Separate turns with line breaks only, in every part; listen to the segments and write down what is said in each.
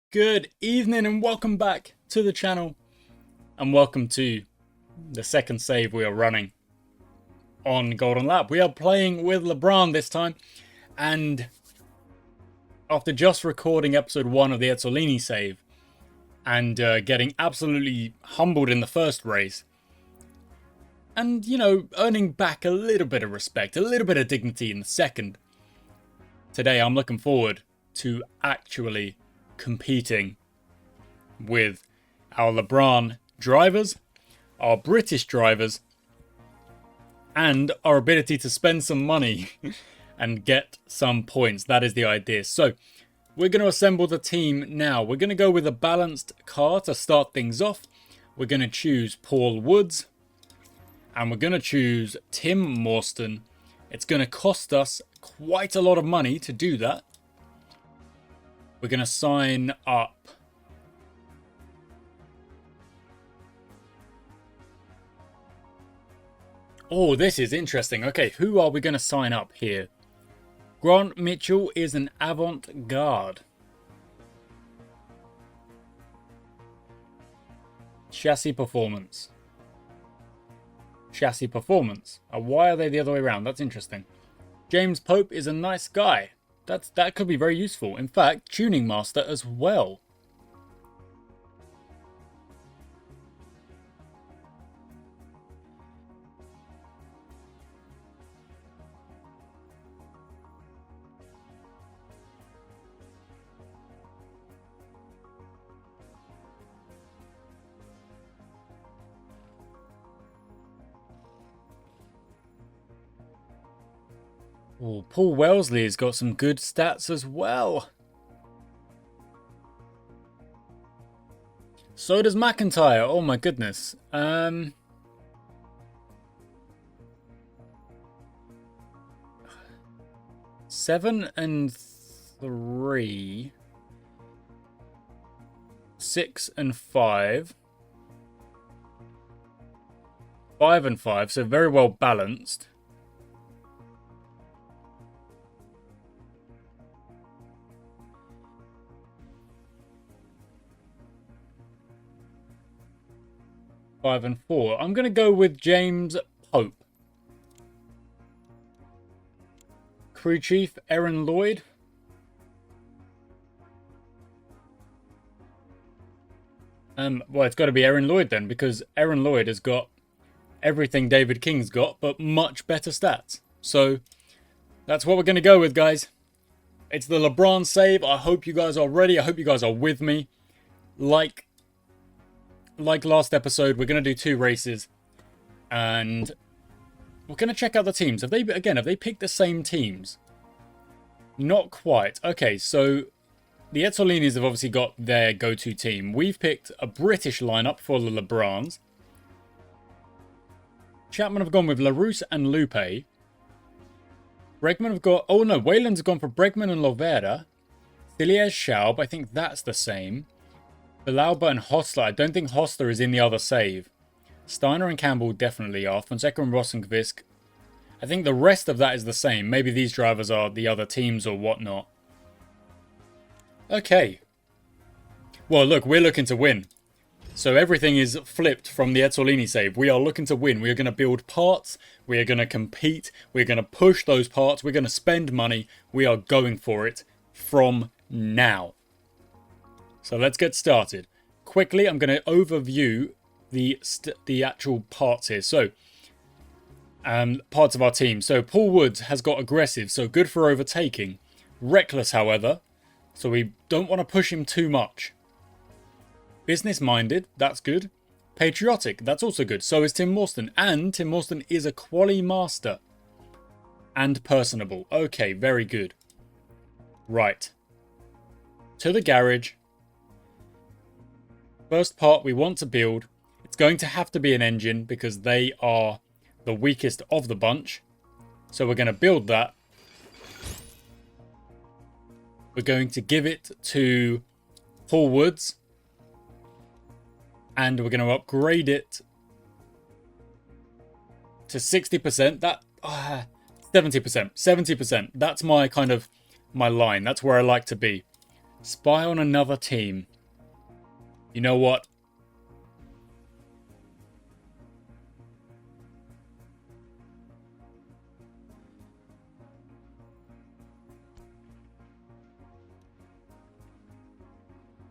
Good evening and welcome back to the channel, and welcome to the second save we are running on Golden Lap. We are playing with LaBrahn this time, and after just recording episode 1 of the S1E1 save and getting absolutely humbled in the first race, and earning back a little bit of respect, a little bit of dignity in the second, today I'm looking forward to actually competing with our LaBrahn drivers, our British drivers, and our ability to spend some money and get some points. That is the idea. So we're going to assemble the team now. We're going to go with a balanced car to start things off. We're going to choose Paul Woods, and we're going to choose Tim Morstan. It's going to cost us quite a lot of money to do that. We're going to sign up Oh, this is interesting. Okay, who are we going to sign up here? Grant Mitchell is an avant-garde. Chassis performance. Chassis performance. Why are they the other way around? That's interesting. James Pope is a nice guy. That could be very useful. In fact, tuning master as well. Oh, Paul Wellesley's got some good stats as well. So does McIntyre. Oh my goodness. 7 and 3. 6 and 5. 5 and 5. So very well balanced. Five and 4. I'm going to go with James Pope. Crew Chief, Aaron Lloyd. Well, it's got to be Aaron Lloyd then, because Aaron Lloyd has got everything David King's got, but much better stats. So that's what we're going to go with, guys. It's the LaBrahn save. I hope you guys are ready. I hope you guys are with me. Like last episode, we're going to do 2 races, and we're going to check out the teams. Have they picked the same teams? Not quite. Okay, so the Etzolinis have obviously got their go-to team. We've picked a British lineup for the LaBrahns. Chapman have gone with LaRousse and Lupe. Bregman have got... Oh no, Wayland's gone for Bregman and Lovera. Thiliez Schaub, I think that's the same. Bilauba and Hostler. I don't think Hostler is in the other save. Steiner and Campbell definitely are. Fonseca and Rosenkvist. I think the rest of that is the same. Maybe these drivers are the other teams or whatnot. Okay. Well, look, we're looking to win. So everything is flipped from the Etzolini save. We are looking to win. We are going to build parts. We are going to compete. We're going to push those parts. We're going to spend money. We are going for it from now. So let's get started. Quickly, I'm going to overview the actual parts here. So, parts of our team. So Paul Woods has got aggressive, so good for overtaking. Reckless, however, so we don't want to push him too much. Business-minded, that's good. Patriotic, that's also good. So is Tim Morstan. And Tim Morstan is a quali master. And personable. Okay, very good. Right. To the garage. First part we want to build. It's going to have to be an engine because they are the weakest of the bunch. So we're going to build that. We're going to give it to Paul Woods. And we're going to upgrade it to 60%. 70%. 70%. That's my line. That's where I like to be. Spy on another team. You know what?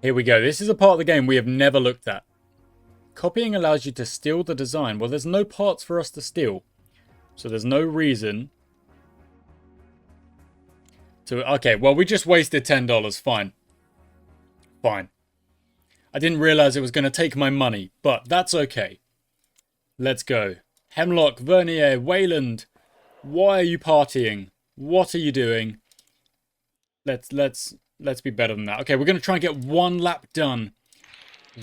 Here we go. This is a part of the game we have never looked at. Copying allows you to steal the design. Well, there's no parts for us to steal. So there's no reason to... Okay, well, we just wasted $10. Fine. Fine. I didn't realize it was going to take my money, but that's okay. Let's go. Hemlock, Vernier, Wayland. Why are you partying? What are you doing? Let's be better than that. Okay, we're going to try and get one lap done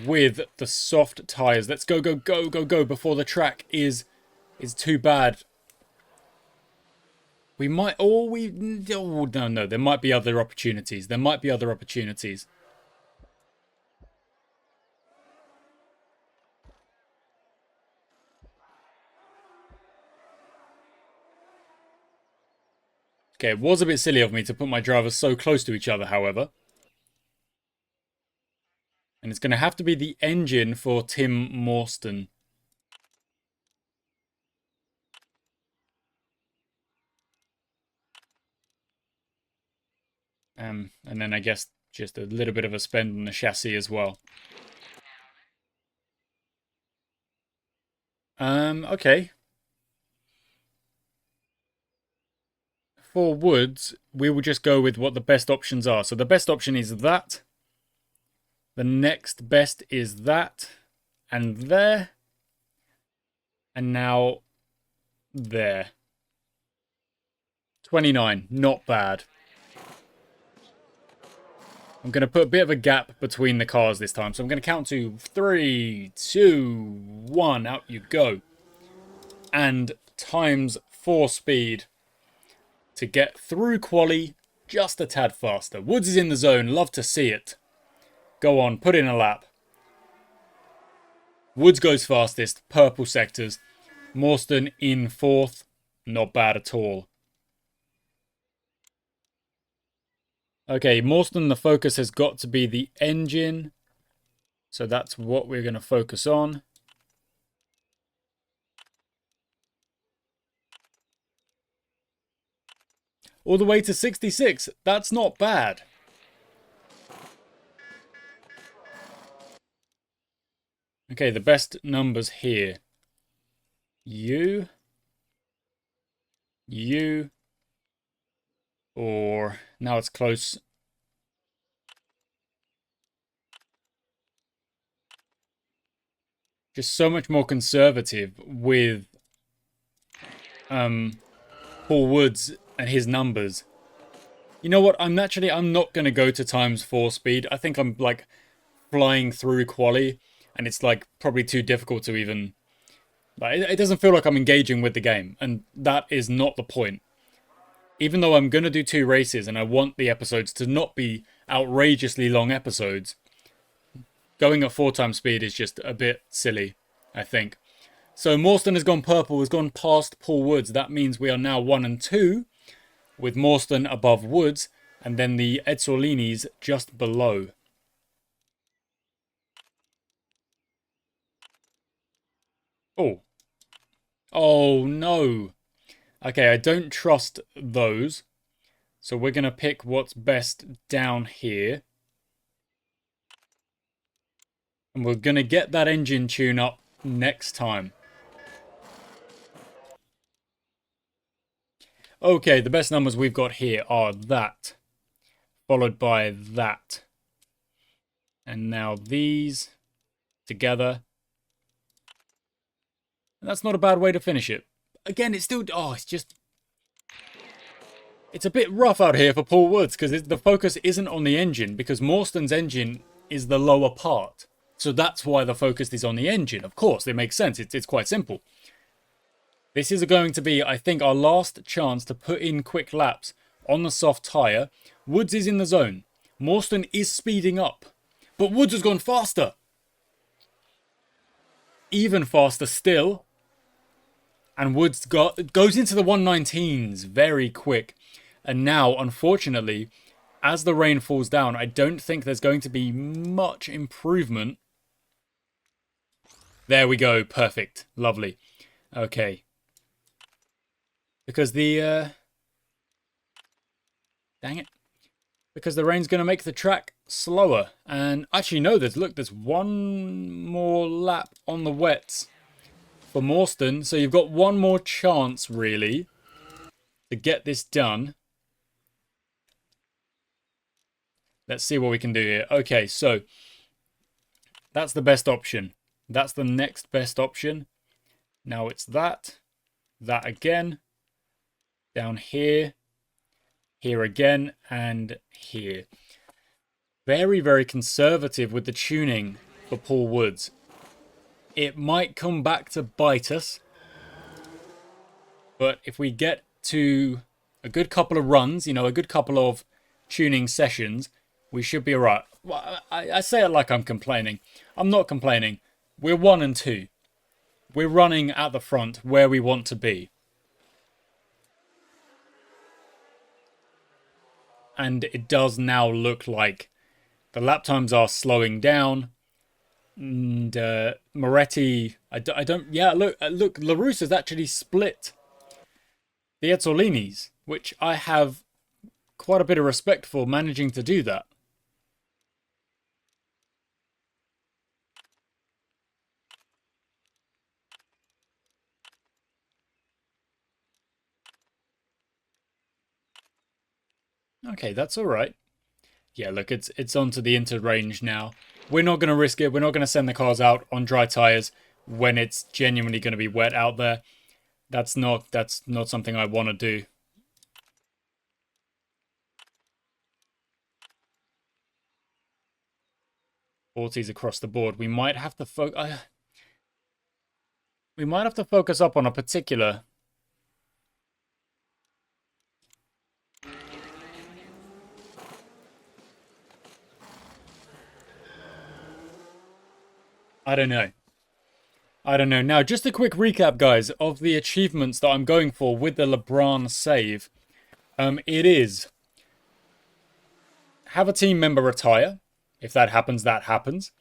with the soft tires. Let's go, go, go, go, go before the track is too bad. We might... Oh, no. There might be other opportunities. There might be other opportunities. Okay, it was a bit silly of me to put my drivers so close to each other, however. And it's going to have to be the engine for Tim Morstan. And then I guess just a little bit of a spend on the chassis as well. Okay. For Woods, we will just go with what the best options are. So the best option is that. The next best is that. And there. And now there. 29. Not bad. I'm going to put a bit of a gap between the cars this time. So I'm going to count to 3, 2, 1. Out you go. And times 4 speed to get through quali just a tad faster. Woods is in the zone. Love to see it. Go on, put in a lap. Woods goes fastest. Purple sectors. Morstan in 4th. Not bad at all. Okay, Morstan, the focus has got to be the engine. So that's what we're going to focus on. All the way to 66. That's not bad. Okay, the best numbers here. You. Or now it's close. Just so much more conservative with Paul Woods and his numbers. You know what? I'm not going to go to times 4 speed. I think I'm like flying through quali, and it's like probably too difficult to even... Like, it doesn't feel like I'm engaging with the game, and that is not the point. Even though I'm going to do 2 races and I want the episodes to not be outrageously long episodes, going at 4 times speed is just a bit silly, I think. So Morstan has gone purple, has gone past Paul Woods. That means we are now 1 and 2, with Morstan above Woods, and then the Ezzolinis just below. Oh. Oh, no. Okay, I don't trust those. So we're going to pick what's best down here. And we're going to get that engine tune up next time. Okay, the best numbers we've got here are that. Followed by that. And now these together. And that's not a bad way to finish it. Again, it's still... Oh, it's just... It's a bit rough out here for Paul Woods because the focus isn't on the engine because Morstan's engine is the lower part. So that's why the focus is on the engine. Of course, it makes sense. It's quite simple. This is going to be, I think, our last chance to put in quick laps on the soft tyre. Woods is in the zone. Morstan is speeding up. But Woods has gone faster. Even faster still. And Woods goes into the 119s very quick. And now, unfortunately, as the rain falls down, I don't think there's going to be much improvement. There we go. Perfect. Lovely. Okay. Because the... dang it. Because the rain's going to make the track slower. And actually, no, there's one more lap on the wets for Morstan. So you've got one more chance, really, to get this done. Let's see what we can do here. Okay, so that's the best option. That's the next best option. Now it's that again, down here, here again, and here. Very, very conservative with the tuning for Paul Woods. It might come back to bite us, but if we get to a good couple of runs, you know, a good couple of tuning sessions, we should be alright. Well, I say it like I'm complaining. I'm not complaining. We're 1 and 2. We're running at the front where we want to be. And it does now look like the lap times are slowing down. And Moretti, I don't, yeah, look, LaRusse has actually split the Ezzolinis, which I have quite a bit of respect for managing to do that. Okay, that's all right. Yeah, look, it's onto the inter-range now. We're not going to risk it. We're not going to send the cars out on dry tyres when it's genuinely going to be wet out there. That's not something I want to do. Forties across the board. We might have to focus up on a particular. I don't know. Now, just a quick recap, guys, of the achievements that I'm going for with the LaBrahn save. It is have a team member retire. If that happens, that happens.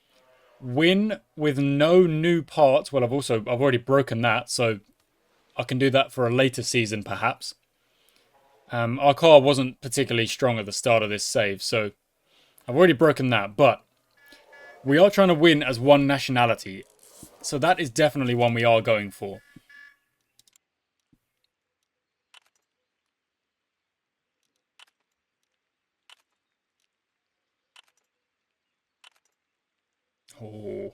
Win with no new parts. Well, I've already broken that, so I can do that for a later season, perhaps. Our car wasn't particularly strong at the start of this save, so I've already broken that, but we are trying to win as one nationality. So that is definitely one we are going for. Oh.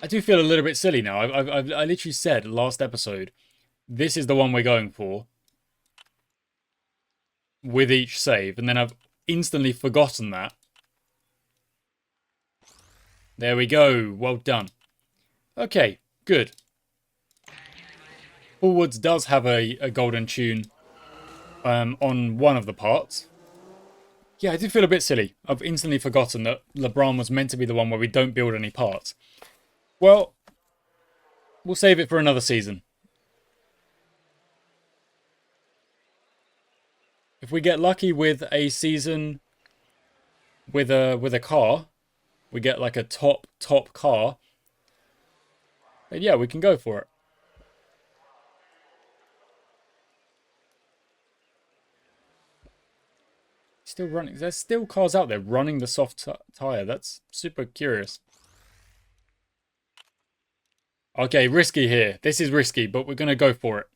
I do feel a little bit silly now. I literally said last episode, this is the one we're going for with each save. And then I've instantly forgotten that. There we go. Well done. Okay, good. Paul Woods does have a golden tune on one of the parts. Yeah, I did feel a bit silly. I've instantly forgotten that LaBrahn was meant to be the one where we don't build any parts. Well, we'll save it for another season. If we get lucky with a season with a car, we get like a top car, then yeah, we can go for it. Still running. There's still cars out there running the soft tire. That's super curious. Okay, risky here. This is risky, but we're going to go for it.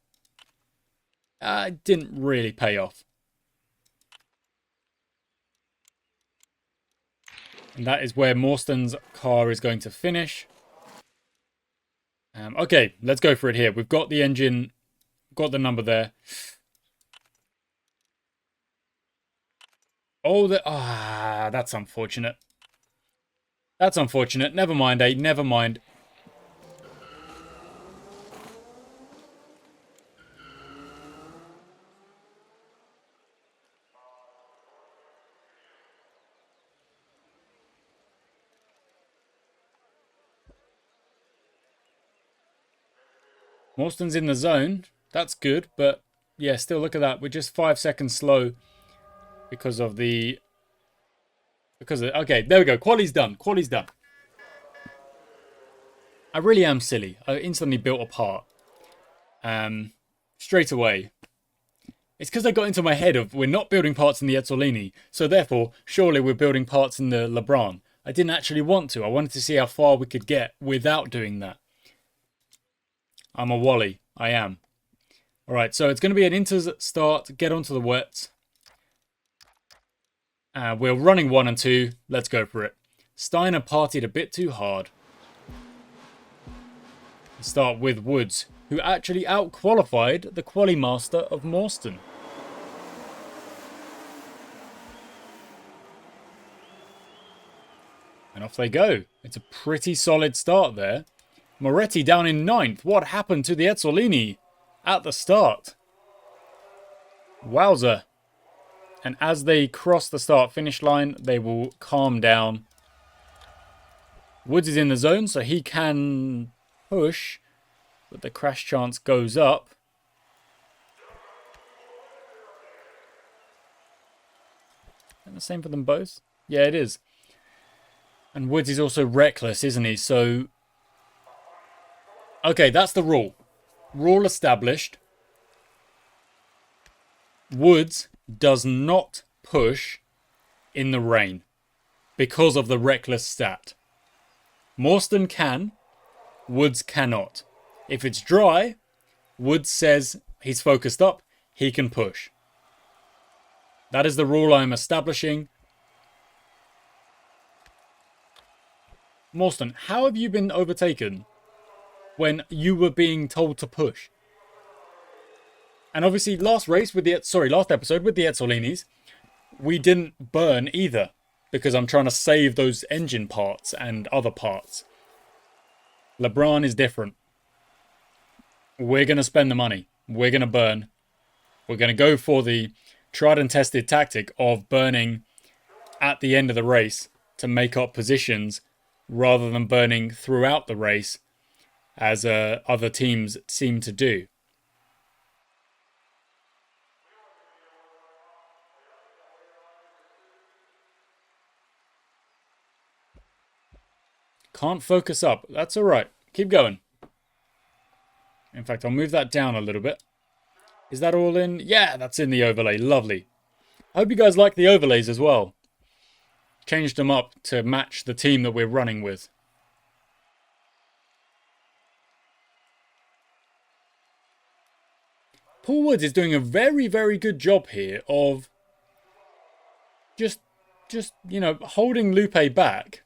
It didn't really pay off. And that is where Morstan's car is going to finish. Okay, let's go for it here. We've got the engine, got the number there. Oh, that's unfortunate. That's unfortunate. Never mind, eh? Never mind. Morstan's in the zone. That's good, but yeah, still look at that. We're just 5 seconds slow Because of the... okay, there we go. Quali's done. Quali's done. I really am silly. I instantly built a part. Straight away. It's because I got into my head of we're not building parts in the Ezzolini, so therefore, surely we're building parts in the LaBrahn. I didn't actually want to. I wanted to see how far we could get without doing that. I'm a Wally. I am. Alright, so it's going to be an inters start, get onto the wets. We're running 1 and 2. Let's go for it. Steiner partied a bit too hard. Start with Woods, who actually out-qualified the quali master of Morstan. And off they go. It's a pretty solid start there. Moretti down in 9th. What happened to the Ezzolini at the start? Wowza. And as they cross the start-finish line, they will calm down. Woods is in the zone, so he can push, but the crash chance goes up. And the same for them both? Yeah, it is. And Woods is also reckless, isn't he? So, okay, that's the rule. Rule established. Woods does not push in the rain because of the reckless stat. Morstan can, Woods cannot. If it's dry, Woods says he's focused up, he can push. That is the rule I am establishing. Morstan, how have you been overtaken when you were being told to push? And obviously last episode with the Ezzolinis, we didn't burn either because I'm trying to save those engine parts and other parts. LaBrahn is different. We're going to spend the money. We're going to burn. We're going to go for the tried and tested tactic of burning at the end of the race to make up positions rather than burning throughout the race as other teams seem to do. Can't focus up. That's all right. Keep going. In fact, I'll move that down a little bit. Is that all in? Yeah, that's in the overlay. Lovely. I hope you guys like the overlays as well. Changed them up to match the team that we're running with. Paul Woods is doing a very, very good job here of just you know, holding Lupe back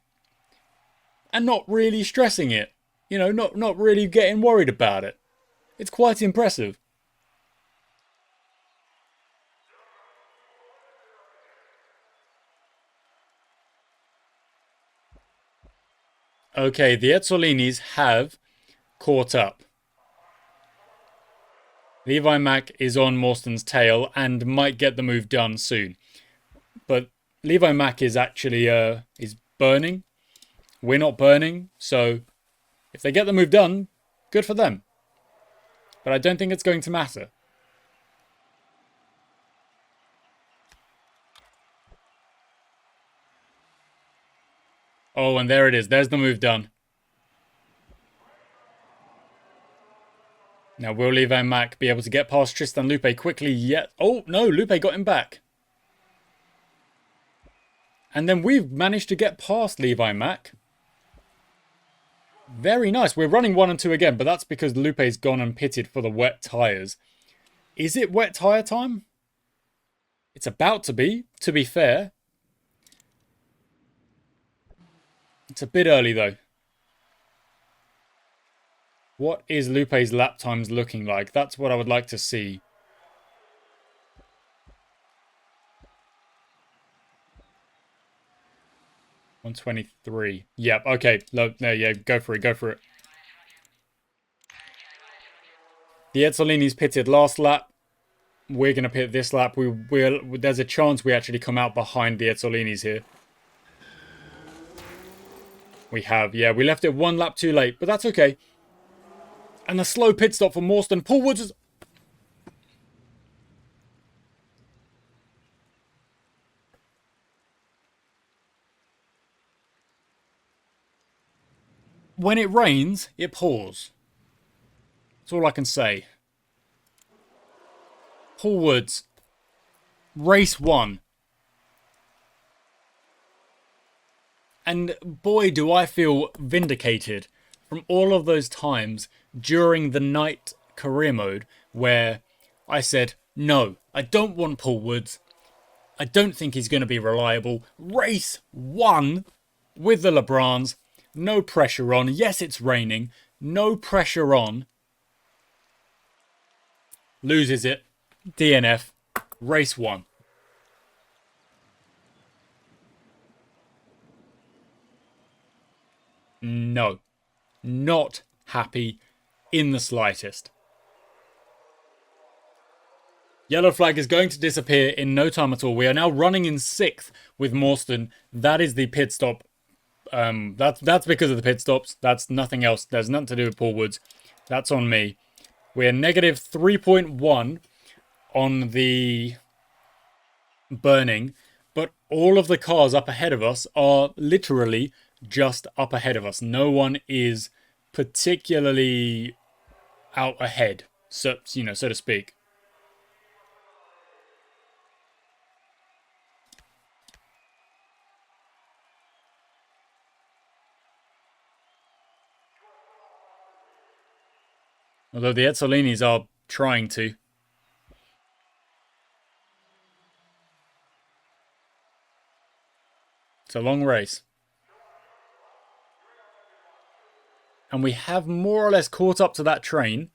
and not really stressing it. You know, not really getting worried about it. It's quite impressive. Okay, the Ezzolinis have caught up. Levi Mack is on Morstan's tail and might get the move done soon. But Levi Mack is actually is burning. We're not burning, so if they get the move done, good for them. But I don't think it's going to matter. Oh, and there it is. There's the move done. Now, will Levi Mack be able to get past Tristan Lupe quickly yet? Oh, no, Lupe got him back. And then we've managed to get past Levi Mack. Very nice. We're running 1 and 2 again, but that's because Lupe's gone and pitted for the wet tyres. Is it wet tyre time? It's about to be fair. It's a bit early, though. What is Lupe's lap times looking like? That's what I would like to see. $123. Yep, okay. No, yeah, go for it, go for it. The Ezzolini's pitted last lap. We're going to pit this lap. There's a chance we actually come out behind the Ezzolinis here. We have, yeah. We left it 1 lap too late, but that's okay. And a slow pit stop for Morstan. Paul Woods is... when it rains, it pours. That's all I can say. Paul Woods, race 1. And boy, do I feel vindicated from all of those times during the night career mode where I said, no, I don't want Paul Woods. I don't think he's going to be reliable. Race 1 with the LaBrahns. No pressure on. Yes, it's raining. No pressure on. Loses it. DNF. Race 1. No. Not happy in the slightest. Yellow flag is going to disappear in no time at all. We are now running in 6th with Morstan. That is the pit stop. That's because of the pit stops. That's nothing else. There's nothing to do with Paul Woods. That's on me. We're negative 3.1 on the burning, but all of the cars up ahead of us are literally just up ahead of us. No one is particularly out ahead, so to speak. Although the Etzolinis are trying to. It's a long race. And we have more or less caught up to that train.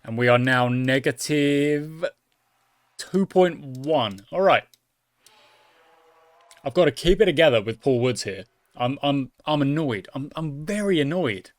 And we are now negative 2.1. All right. I've got to keep it together with Paul Woods here. I'm annoyed. I'm very annoyed.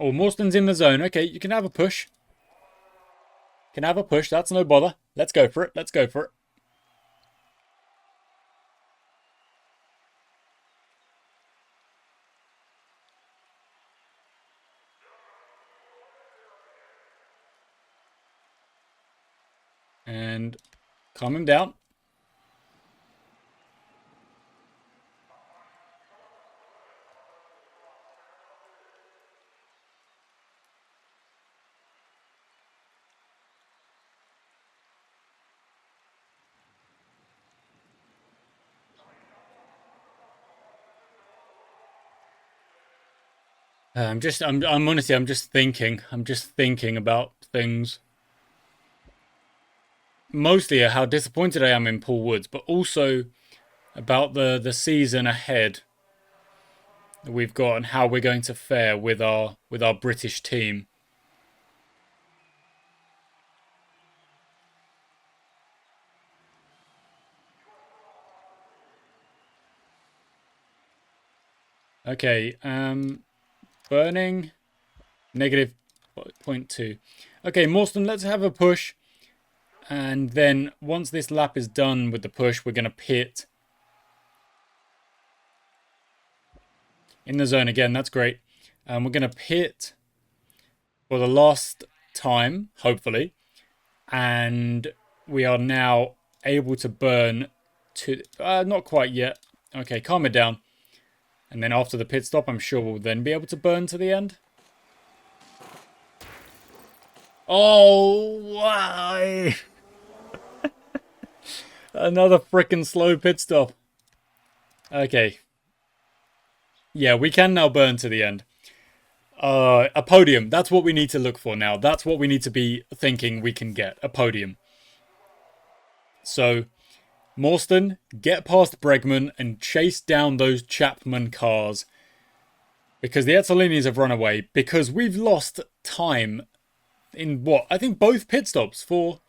Oh, Morstan's in the zone. Okay, you can have a push. Can have a push. That's no bother. Let's go for it. Let's go for it. And calm him down. I'm honestly, I'm just thinking. I'm just thinking about things. Mostly how disappointed I am in Paul Woods, but also about the season ahead that we've got and how we're going to fare with our British team. Okay, burning negative 0.2. Okay, Morstan, let's have a push. And then once this lap is done with the push, we're going to pit. In the zone again, that's great. We're going to pit for the last time, hopefully. And we are now able to burn to... not quite yet. Okay, calm it down. And then after the pit stop, I'm sure we'll then be able to burn to the end. Oh, why? Another frickin' slow pit stop. Okay. Yeah, we can now burn to the end. A podium. That's what we need to look for now. That's what we need to be thinking we can get. A podium. So, Morstan, get past Bregman and chase down those Chapman cars. Because the Etzolinis have run away. Because we've lost time in what? I think both pit stops for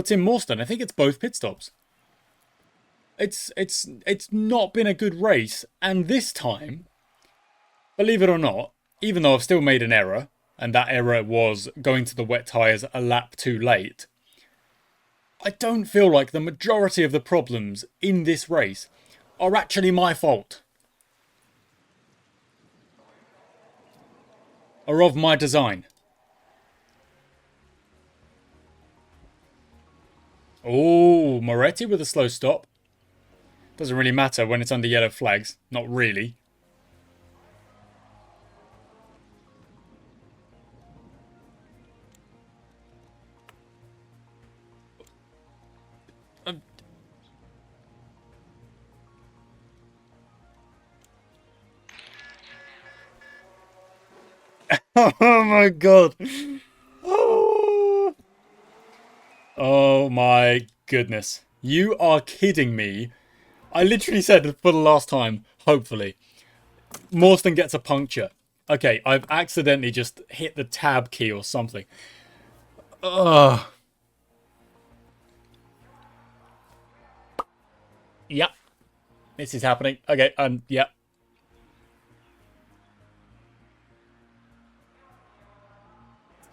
Tim Morstan. I think it's both pit stops. It's not been a good race. And this time, believe it or not, even though I've still made an error, and that error was going to the wet tyres a lap too late, I don't feel like the majority of the problems in this race are actually my fault. Or of my design. Oh, Moretti with a slow stop. Doesn't really matter when it's under yellow flags. Not really. Oh my god. Oh my goodness. You are kidding me. I literally said for the last time, hopefully, Morstan gets a puncture. Okay, I've accidentally just hit the tab key or something. Ugh. Yep. This is happening. Okay, yep.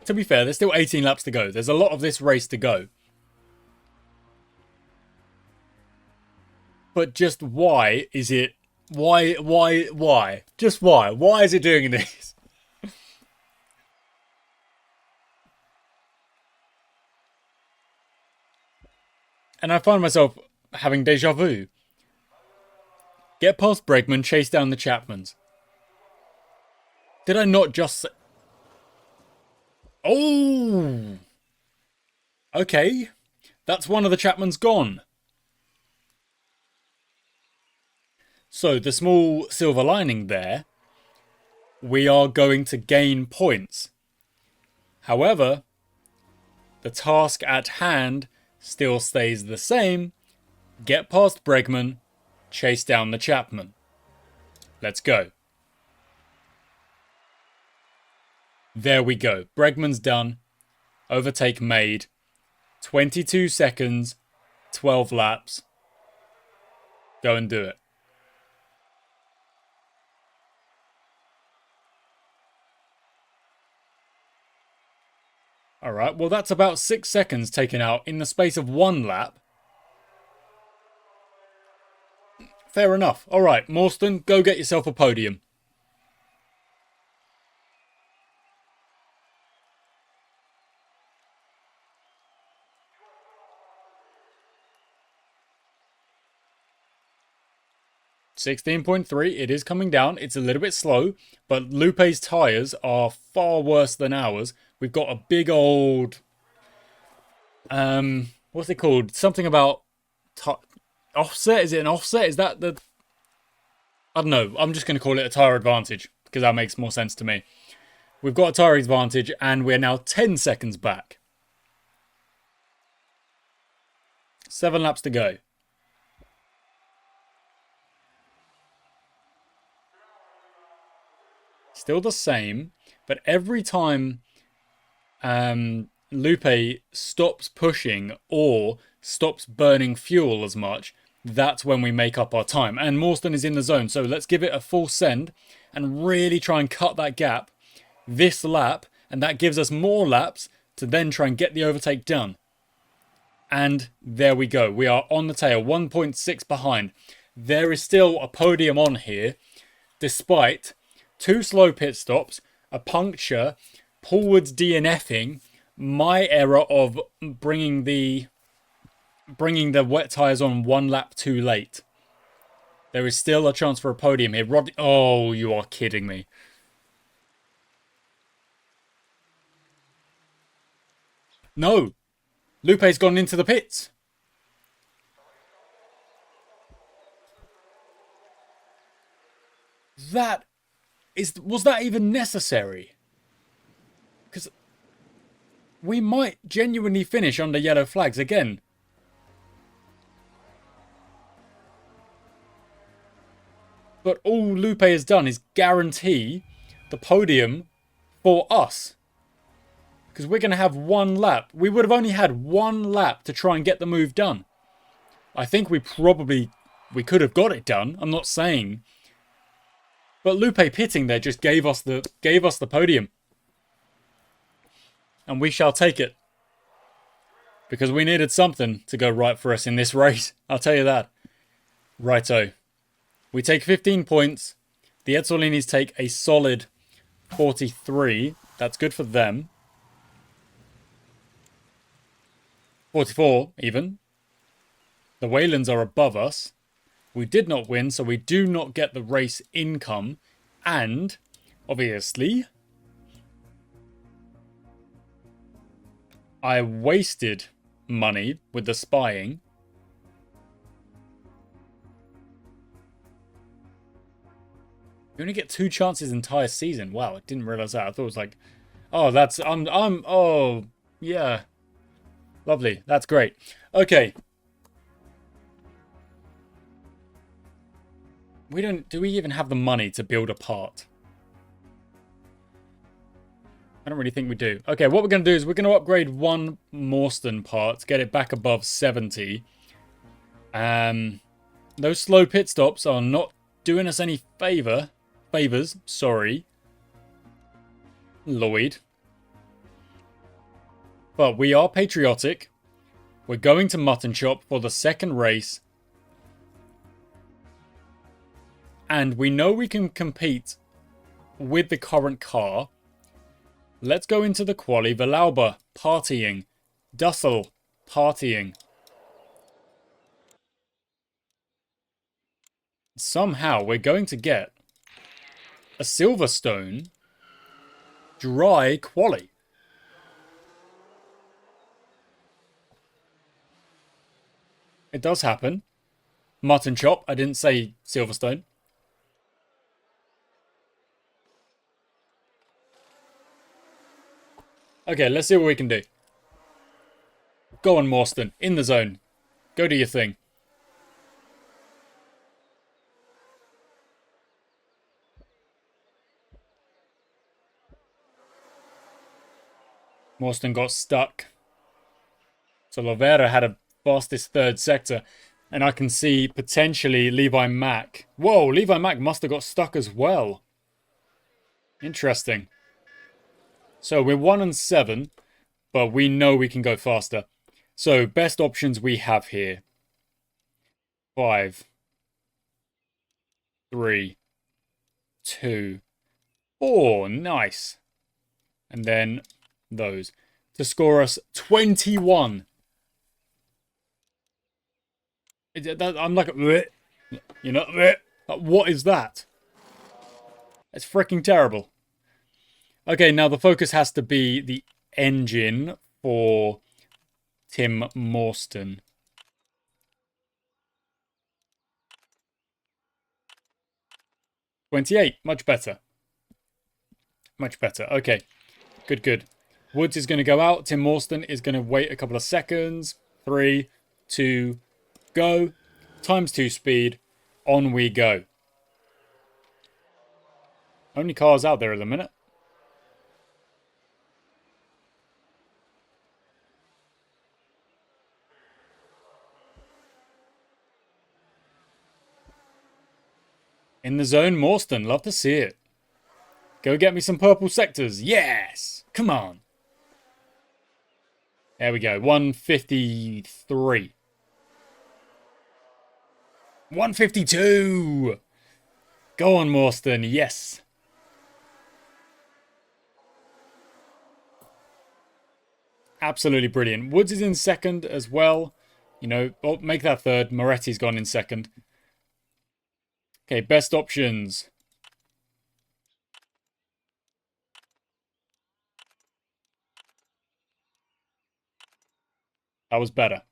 To be fair, there's still 18 laps to go. There's a lot of this race to go. But just why is it... Why? Just why? Why is it doing this? And I find myself having deja vu. Get past Bregman, chase down the Chapmans. Did I not just say... Oh! Okay. That's one of the Chapmans gone. So, the small silver lining there, we are going to gain points. However, the task at hand still stays the same. Get past Bregman, chase down the Chapman. Let's go. There we go. Bregman's done. Overtake made. 22 seconds, 12 laps. Go and do it. Alright, well that's about 6 seconds taken out in the space of 1 lap. Fair enough. Alright, Morstan, go get yourself a podium. $16.3, it is coming down. It's a little bit slow, but Lupe's tyres are far worse than ours. We've got a big old... what's it called? Something about... offset? Is it an offset? Is that the... I don't know. I'm just going to call it a tyre advantage, because that makes more sense to me. We've got a tyre advantage, and we're now 10 seconds back. 7 laps to go. Still the same, but every time Lupe stops pushing or stops burning fuel as much, that's when we make up our time. And Morstan is in the zone, so let's give it a full send and really try and cut that gap this lap, and that gives us more laps to then try and get the overtake done. And there we go. We are on the tail, 1.6 behind. There is still a podium on here, despite 2 slow pit stops, a puncture, Paulwood's DNFing, my error of bringing the wet tyres on 1 lap too late. There is still a chance for a podium here. Oh, you are kidding me. No. Lupe's gone into the pits. Was that even necessary? Because we might genuinely finish under yellow flags again. But all Lupe has done is guarantee the podium for us. Because we're going to have 1 lap. We would have only had 1 lap to try and get the move done. I think we could have got it done. I'm not saying. But Lupe pitting there just gave us the podium. And we shall take it. because we needed something to go right for us in this race. I'll tell you that. Righto. We take 15 points. The Ezzolinis take a solid 43. That's good for them. 44, even. The Waylands are above us. We did not win, so we do not get the race income. And, obviously, I wasted money with the spying. You only get 2 chances entire season. Wow, I didn't realize that. I thought it was like, oh, that's, oh, yeah. Lovely. That's great. Okay. Do we even have the money to build a part? I don't really think we do. Okay, what we're going to do is we're going to upgrade one Morstan part, get it back above 70. Those slow pit stops are not doing us any favors, sorry, Lloyd. But we are patriotic. We're going to Mutton Chop for the second race. And we know we can compete with the current car. Let's go into the quali. Valauba, partying. Dussel, partying. Somehow we're going to get a Silverstone dry quali. It does happen. Mutton Chop. I didn't say Silverstone. Okay, let's see what we can do. Go on, Morstan. In the zone. Go do your thing. Morstan got stuck. So Lovera had a fastest third sector. And I can see potentially Levi Mack. Whoa, Levi Mack must have got stuck as well. Interesting. So we're 1 and 7, but we know we can go faster. So best options we have here. 5, 3, 2, 4. Nice. And then those. To score us 21. I'm like, you know, what is that? It's freaking terrible. Okay, now the focus has to be the engine for Tim Morstan. $28, much better. Much better. Okay, good. Woods is going to go out. Tim Morstan is going to wait a couple of seconds. 3, 2, go. ×2 speed. On we go. Only cars out there at the minute. In the zone, Morstan. Love to see it. Go get me some purple sectors. Yes! Come on. There we go. 153. 152! Go on, Morstan. Yes. Absolutely brilliant. Woods is in second as well. You know, oh, make that third. Moretti's gone in second. Okay, best options. That was better.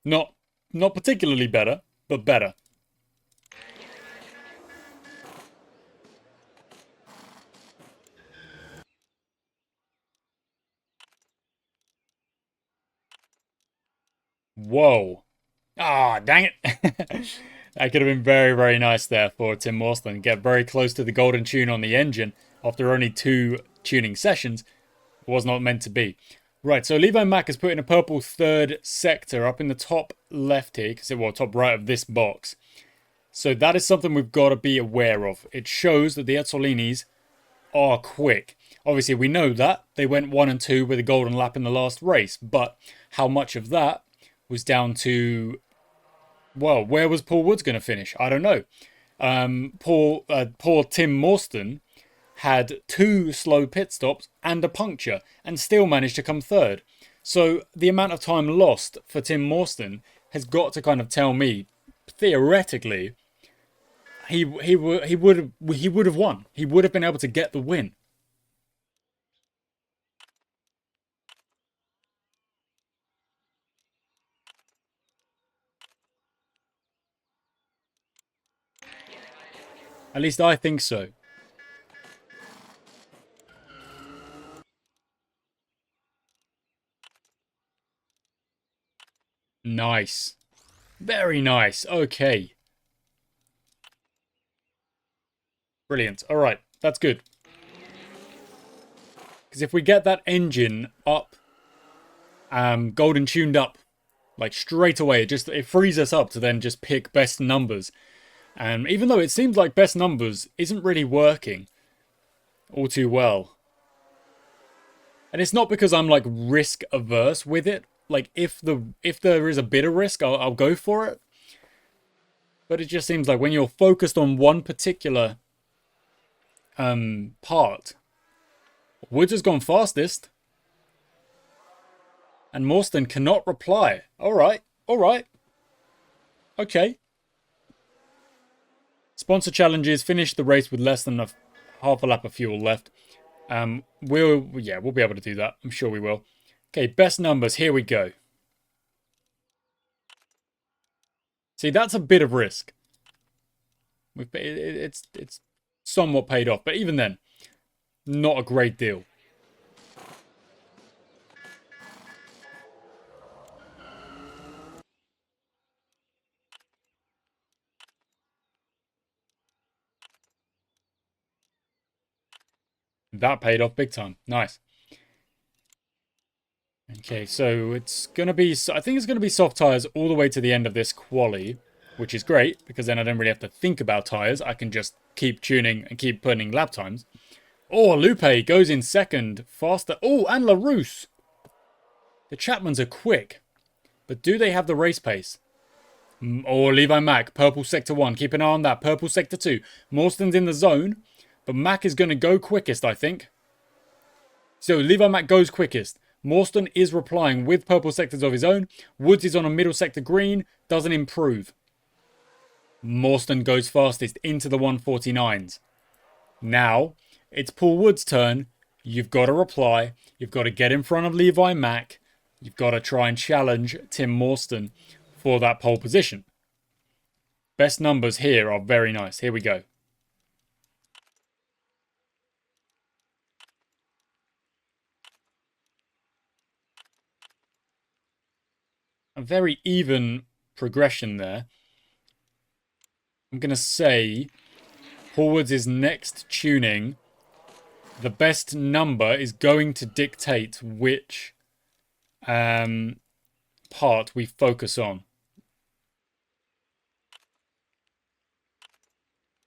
Not particularly better, but better. Whoa. Ah, dang it. That could have been very, very nice there for Tim Morstan. Get very close to the golden tune on the engine after only 2 tuning sessions. It was not meant to be. Right, so Levi Mack has put in a purple third sector up in the top left here, top right of this box. So that is something we've got to be aware of. It shows that the Ezzolinis are quick. Obviously, we know that they went 1 and 2 with a golden lap in the last race, but how much of that was down to, well, where was Paul Woods going to finish? I don't know. Poor Tim Morstan had 2 slow pit stops and a puncture and still managed to come third. So the amount of time lost for Tim Morstan has got to kind of tell me, theoretically, he would have won. He would have been able to get the win. At least I think so. Nice. Very nice. Okay. Brilliant. All right. That's good. Because if we get that engine up, golden tuned up, like straight away, it frees us up to then just pick best numbers. And even though it seems like best numbers isn't really working all too well. And it's not because I'm like risk averse with it. Like if there is a bit of risk, I'll go for it. But it just seems like when you're focused on one particular part, Woods has gone fastest. And Morstan cannot reply. Alright. Okay. Sponsor challenges. Finish the race with less than half a lap of fuel left. We'll be able to do that. I'm sure we will. Okay, best numbers. Here we go. See, that's a bit of risk. It's somewhat paid off, but even then, not a great deal. That paid off big time. Nice. Okay, so it's going to be... I think it's going to be soft tyres all the way to the end of this quali, which is great, because then I don't really have to think about tyres. I can just keep tuning and keep putting lap times. Oh, Lupe goes in second, faster. Oh, and LaRousse. The Chapmans are quick, but do they have the race pace? Oh, Levi Mack, purple sector 1. Keep an eye on that. Purple sector 2. Morstan's in the zone, but Mack is going to go quickest, I think. So Levi Mack goes quickest. Morstan is replying with purple sectors of his own. Woods is on a middle sector green. Doesn't improve. Morstan goes fastest into the 149s. Now, it's Paul Woods' turn. You've got to reply. You've got to get in front of Levi Mack. You've got to try and challenge Tim Morstan for that pole position. Best numbers here are very nice. Here we go. A very even progression there. I'm going to say Paul Woods' next tuning, the best number is going to dictate which part we focus on.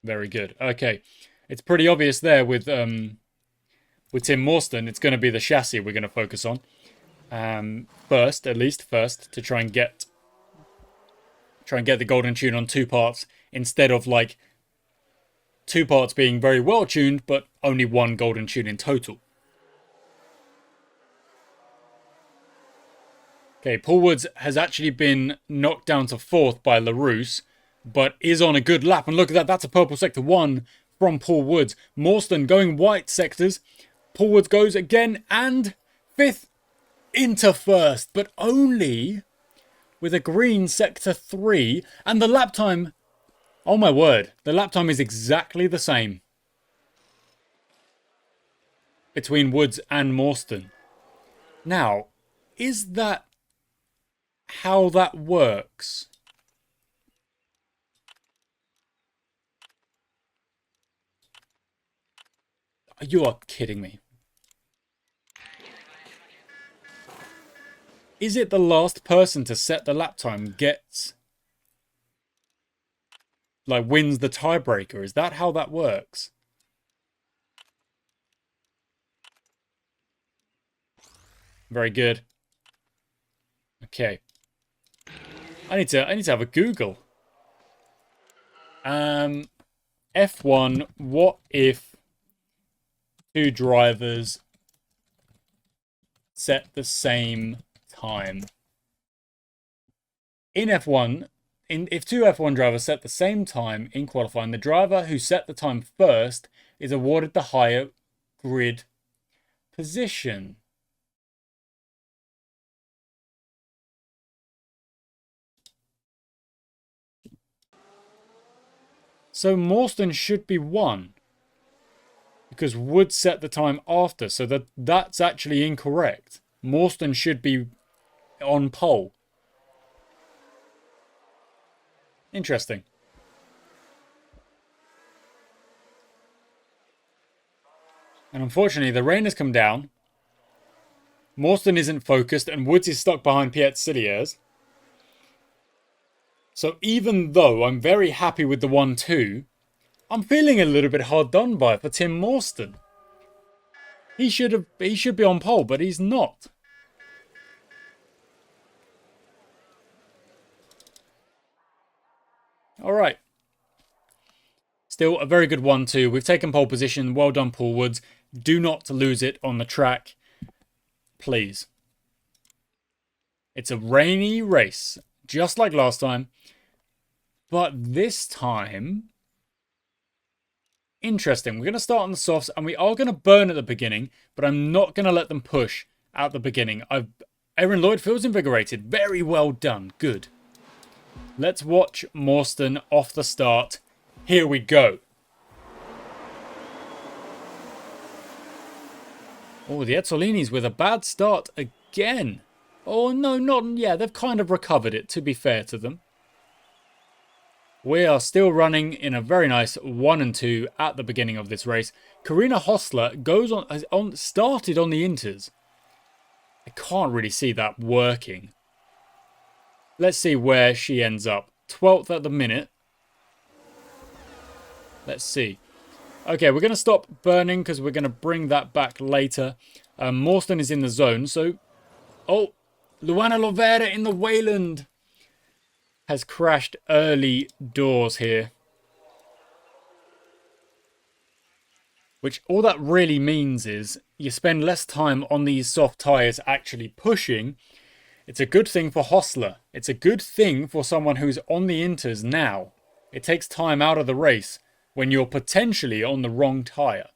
Very good. Okay. It's pretty obvious there with Tim Morstan. It's going to be the chassis we're going to focus on. First, to try and get the golden tune on 2 parts instead of like 2 parts being very well tuned, but only 1 golden tune in total. Okay, Paul Woods has actually been knocked down to 4th by LaRousse, but is on a good lap. And look at that, that's a purple sector 1 from Paul Woods. Morstan going white sectors. Paul Woods goes again and 5th into 1st, but only with a green sector 3. And the lap time, oh my word, the lap time is exactly the same between Woods and Morstan. Now, is that how that works? You are kidding me. Is it the last person to set the lap time gets, like, wins the tiebreaker? Is that how that works? Very good. Okay. I need to have a Google. F1, what if two drivers set the same time? In F1, if two F1 drivers set the same time in qualifying, the driver who set the time first is awarded the higher grid position. So Morstan should be 1. Because Wood set the time after, so that's actually incorrect. Morstan should be on pole. Interesting. And unfortunately, the rain has come down. Morstan isn't focused, and Woods is stuck behind Piet-Siliers. So even though I'm very happy with the 1-2, I'm feeling a little bit hard done by for Tim Morstan. He should be on pole, but he's not. All right. Still a very good 1-2. We've taken pole position. Well done, Paul Woods. Do not lose it on the track, please. It's a rainy race, just like last time. But this time, interesting. We're going to start on the softs, and we are going to burn at the beginning, but I'm not going to let them push at the beginning. Aaron Lloyd feels invigorated. Very well done. Good. Let's watch Morstan off the start. Here we go. Oh, the Ezzolinis with a bad start again. Oh, no, not... Yeah, they've kind of recovered it, to be fair to them. We are still running in a very nice 1-2 at the beginning of this race. Karina Hostler goes started on the Inters. I can't really see that working. Let's see where she ends up. 12th at the minute. Let's see. Okay, we're going to stop burning because we're going to bring that back later. Morstan is in the zone, so... Oh, Luana Lovera in the Wayland has crashed early doors here. Which all that really means is you spend less time on these soft tyres actually pushing. It's a good thing for Hostler. It's a good thing for someone who's on the Inters now. It takes time out of the race when you're potentially on the wrong tyre.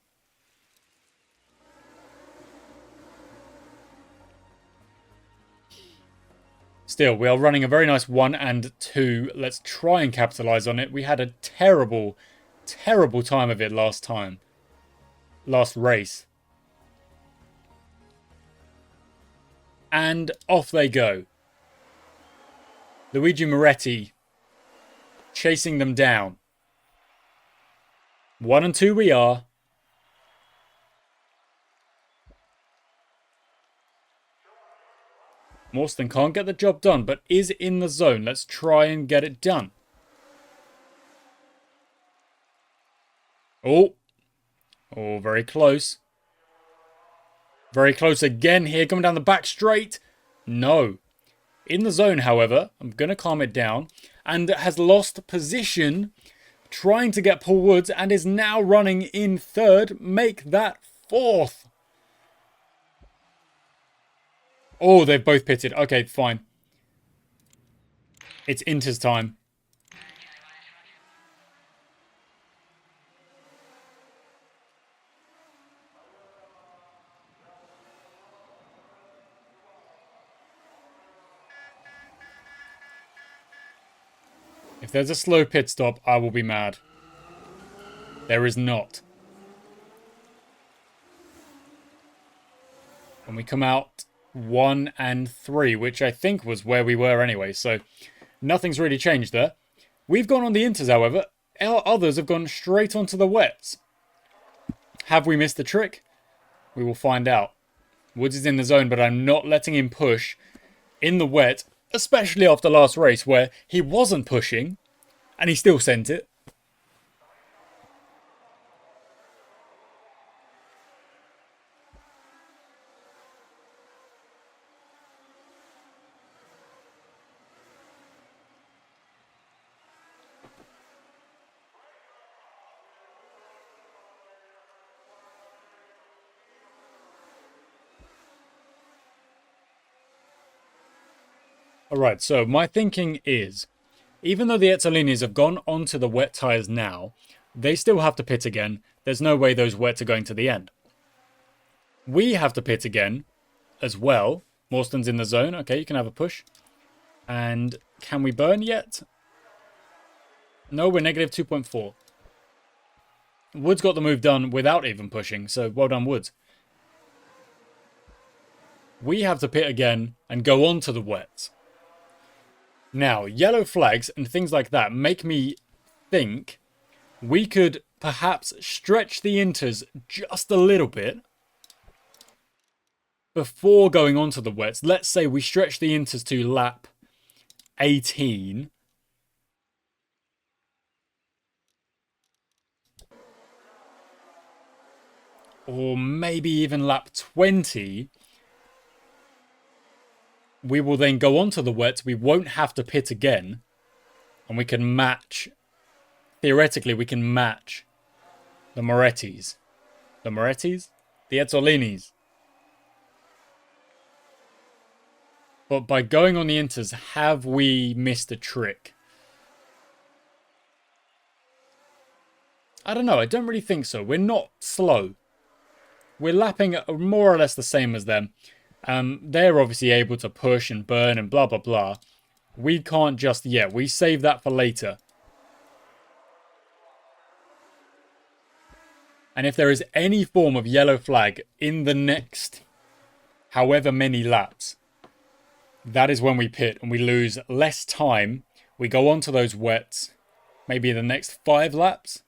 Still, we are running a very nice 1-2. Let's try and capitalise on it. We had a terrible, terrible time of it last race. And off they go. Luigi Moretti chasing them down. 1-2 we are. Morstan can't get the job done, but is in the zone. Let's try and get it done. Oh, very close. Very close again here, coming down the back straight. No. In the zone, however, I'm going to calm it down. And has lost position, trying to get Paul Woods, and is now running in 3rd. Make that 4th. Oh, they've both pitted. Okay, fine. It's Inter's time. If there's a slow pit stop, I will be mad. There is not. And we come out 1-3, which I think was where we were anyway. So nothing's really changed there. We've gone on the Inters, however. Our others have gone straight onto the wets. Have we missed the trick? We will find out. Woods is in the zone, but I'm not letting him push in the wet, especially after last race where he wasn't pushing and he still sent it. Alright, so my thinking is, even though the Ezzolinis have gone onto the wet tyres now, they still have to pit again. There's no way those wets are going to the end. We have to pit again as well. Morston's in the zone. Okay, you can have a push. And can we burn yet? No, we're negative 2.4. Woods got the move done without even pushing, so well done, Woods. We have to pit again and go on to the wets. Now, yellow flags and things like that make me think we could perhaps stretch the inters just a little bit before going on to the wets. Let's say we stretch the inters to lap 18. Or maybe even lap 20. We will then go on to the wets. We won't have to pit again. And we can match... Theoretically, we can match the Morettis. The Morettis? The Ezzolinis. But by going on the inters, have we missed a trick? I don't know. I don't really think so. We're not slow. We're lapping more or less the same as them. They're obviously able to push and burn and blah, blah, blah. We can't just yet. We save that for later. And if there is any form of yellow flag in the next however many laps, that is when we pit and we lose less time. We go on to those wets, maybe the next 5 laps.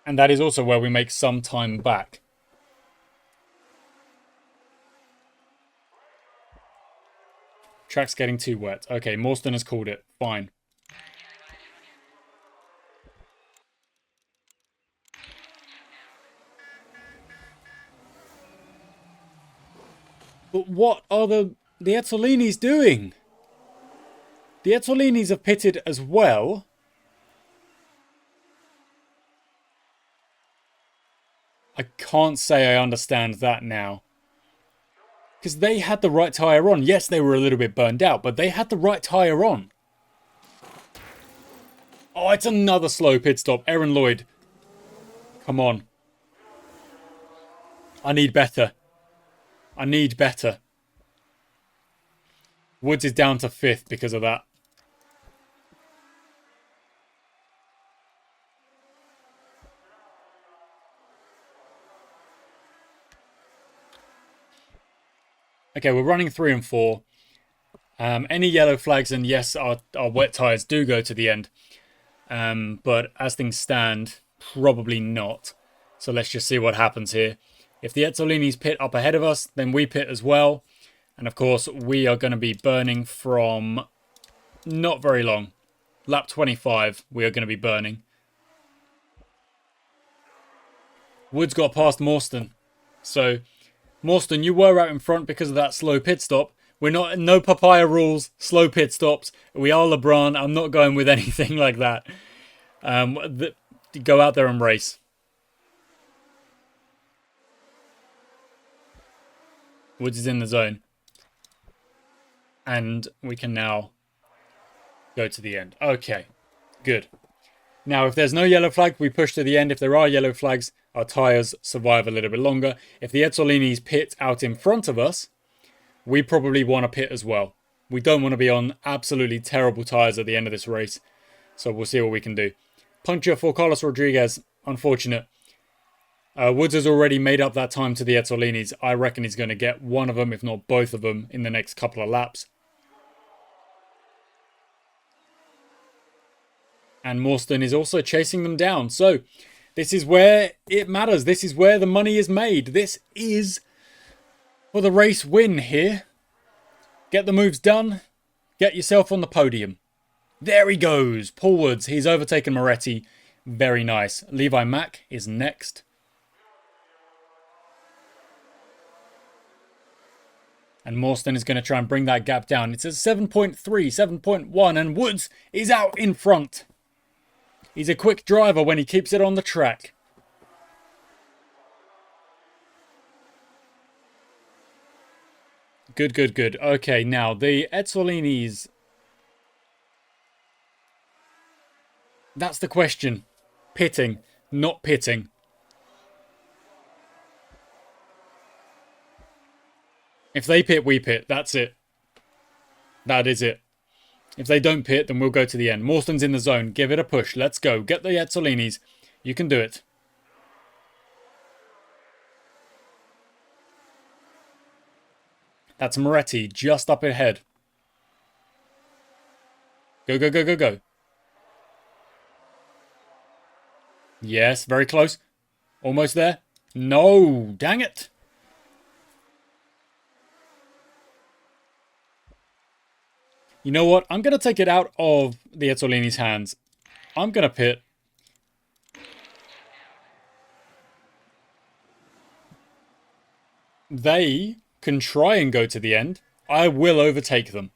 And that is also where we make some time back. Track's getting too wet. Okay, Morston has called it. Fine. But what are the Ezzolinis doing? The Ezzolinis have pitted as well. I can't say I understand that now. Because they had the right tyre on. Yes, they were a little bit burned out, but they had the right tyre on. Oh, it's another slow pit stop. Aaron Lloyd. Come on. I need better. I need better. Woods is down to 5th because of that. Okay, we're running 3 and 4. Any yellow flags, and yes, our wet tyres do go to the end. But as things stand, probably not. So let's just see what happens here. If the Ezzolinis pit up ahead of us, then we pit as well. And of course, we are going to be burning from not very long. Lap 25, we are going to be burning. Woods got past Morston. So, Morston, you were out in front because of that slow pit stop. We're not, no papaya rules, slow pit stops. We are LaBrahn. I'm not going with anything like that. Go out there and race. Woods is in the zone. And we can now go to the end. Okay, good. Now, if there's no yellow flag, we push to the end. If there are yellow flags, our tyres survive a little bit longer. If the Ezzolinis pit out in front of us, we probably want to pit as well. We don't want to be on absolutely terrible tyres at the end of this race. So we'll see what we can do. Puncture for Carlos Rodriguez. Unfortunate. Woods has already made up that time to the Ezzolinis. I reckon he's going to get one of them, if not both of them, in the next couple of laps. And Morston is also chasing them down. So this is where it matters. This is where the money is made. This is for the race win here. Get the moves done. Get yourself on the podium. There he goes. Paul Woods. He's overtaken Moretti. Very nice. Levi Mack is next. And Morston is going to try and bring that gap down. It's at 7.3, 7.1. And Woods is out in front. He's a quick driver when he keeps it on the track. Good, good, good. Okay, now the Ezzolinis. That's the question. Pitting, not pitting. If they pit, we pit. That's it. That is it. If they don't pit, then we'll go to the end. Mawson's in the zone. Give it a push. Let's go. Get the Ezzolinis. You can do it. That's Moretti just up ahead. Go, go, go, go, go. Yes, very close. Almost there. No, dang it. You know what? I'm going to take it out of the Ezzolini's hands. I'm going to pit. They can try and go to the end. I will overtake them.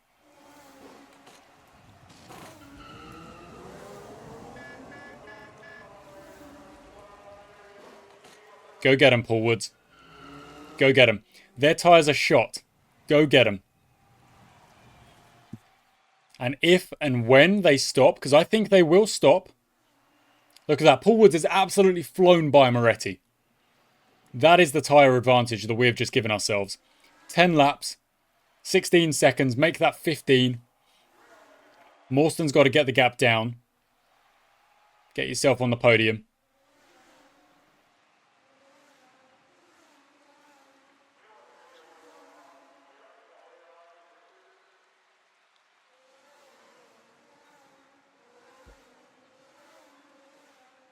Go get him, Paul Woods. Go get him. Their tyres are shot. Go get him. And if and when they stop, because I think they will stop. Look at that. Paul Woods is absolutely flown by Moretti. That is the tyre advantage that we've just given ourselves. 10 laps, 16 seconds, make that 15. Mawson's got to get the gap down. Get yourself on the podium.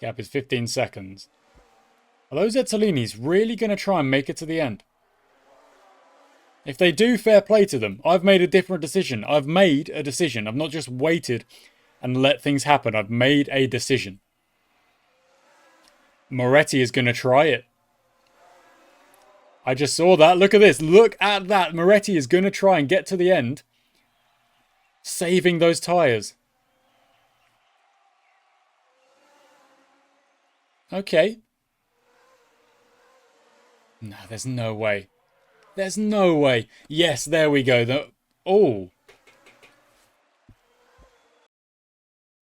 Gap is 15 seconds. Are those Ezzolinis really going to try and make it to the end? If they do, fair play to them. I've made a different decision. I've made a decision. I've not just waited and let things happen. I've made a decision. Moretti is going to try it. I just saw that. Look at this. Look at that. Moretti is going to try and get to the end. Saving those tyres. Okay. No, there's no way. There's no way. Yes, there we go. Oh.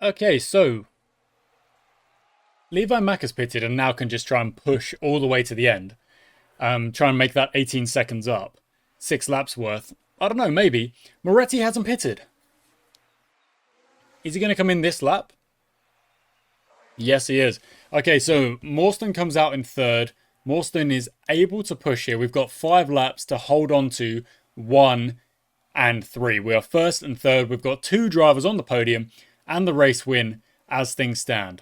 Okay, so Levi Mack has pitted and now can just try and push all the way to the end. Try and make that 18 seconds up. 6 laps worth. I don't know, maybe. Moretti hasn't pitted. Is he going to come in this lap? Yes, he is. Okay, so Mawson comes out in third. Mawson is able to push here. We've got 5 laps to hold on to 1 and 3. We are first and third. We've got 2 drivers on the podium and the race win as things stand.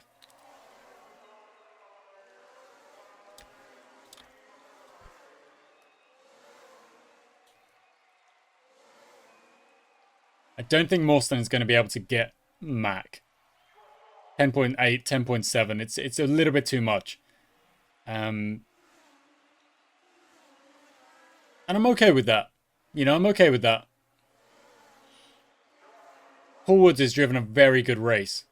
I don't think Mawson is going to be able to get Mack. 10.8, 10.7. It's a little bit too much. And I'm okay with that. You know, I'm okay with that. Paul Woods has driven a very good race.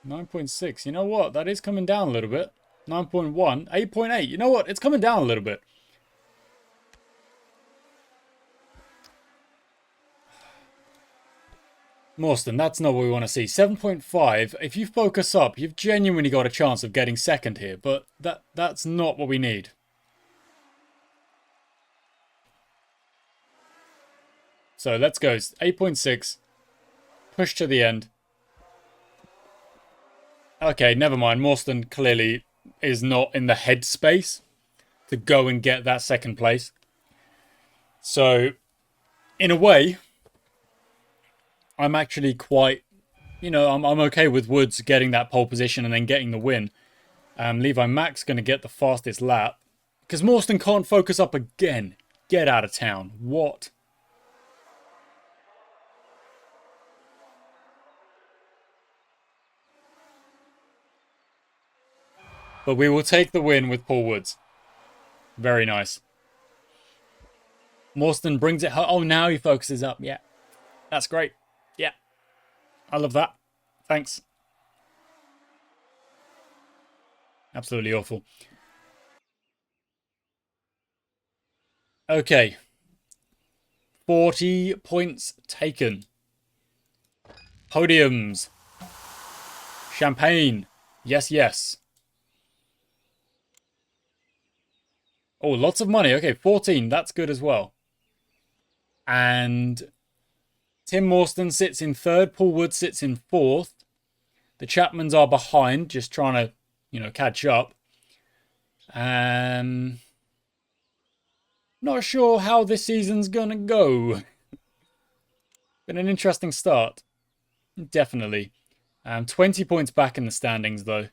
$9.6. You know what? That is coming down a little bit. 9.1. 8.8. You know what? It's coming down a little bit. Mawson, that's not what we want to see. 7.5. If you focus up, you've genuinely got a chance of getting second here. But that's not what we need. So let's go. 8.6. Push to the end. Okay, never mind. Mawson clearly is not in the headspace to go and get that second place. So, in a way, I'm actually quite, you know, I'm okay with Woods getting that pole position and then getting the win. Levi Mack's going to get the fastest lap. Because Mawson can't focus up again. Get out of town. What? But we will take the win with Paul Woods. Very nice. Mawson brings it home. Oh, now he focuses up. Yeah. That's great. Yeah. I love that. Thanks. Absolutely awful. Okay. 40 points taken. Podiums. Champagne. Yes, yes. Oh, lots of money. Okay, 14. That's good as well. And Tim Morstan sits in third. Paul Wood sits in fourth. The Chapmans are behind, just trying to, catch up. Not sure how this season's going to go. Been an interesting start. Definitely. 20 points back in the standings, though.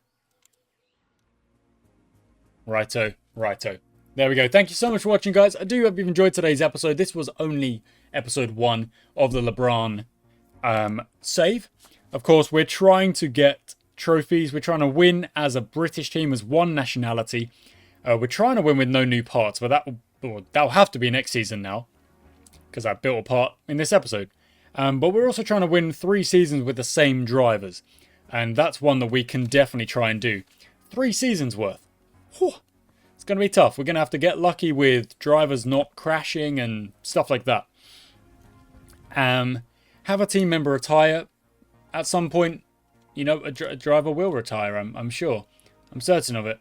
Righto, righto. There we go. Thank you so much for watching, guys. I do hope you've enjoyed today's episode. This was only episode 1 of the LaBrahn save. Of course, we're trying to get trophies. We're trying to win as a British team, as one nationality. We're trying to win with no new parts, but that'll have to be next season now, because I built a part in this episode. But we're also trying to win 3 seasons with the same drivers, and that's one that we can definitely try and do. 3 seasons worth. Whew. It's going to be tough. We're going to have to get lucky with drivers not crashing and stuff like that. Have a team member retire at some point. A driver will retire, I'm sure. I'm certain of it.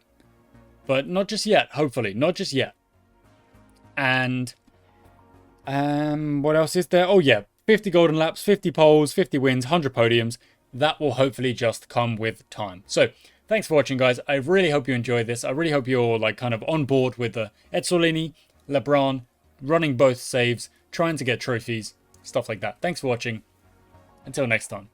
But not just yet, hopefully. Not just yet. And what else is there? Oh, yeah. 50 golden laps, 50 poles, 50 wins, 100 podiums. That will hopefully just come with time. So, thanks for watching, guys. I really hope you enjoyed this. I really hope you're kind of on board with the Etzolini, LaBrahn, running both saves, trying to get trophies, stuff like that. Thanks for watching. Until next time.